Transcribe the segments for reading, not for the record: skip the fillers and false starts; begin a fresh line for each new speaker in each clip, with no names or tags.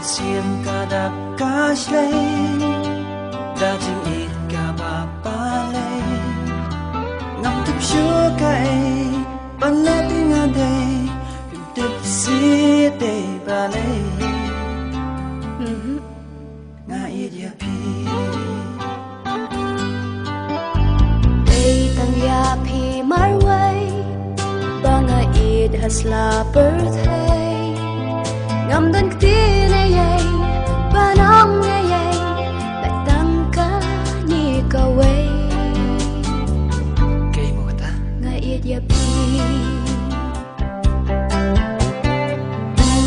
xiêm cả đặc cá lê đã chinh ít cả ba lê ngắm thức chúa cây ban lê tiếng anh đây phim tiếp xí để ba lê ngã ít ya pi
đây tăng ya pi mar way banga ít hasla birthday ngắm đơn tin ay banang ay batang ka ni kaway
cây một ta
ngã ít ya pi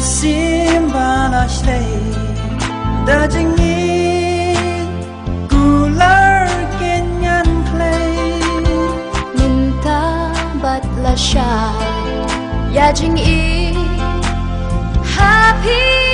sim ba na shlei đã chinh ít gular kenyan clay
minta bat la sha ya jing e happy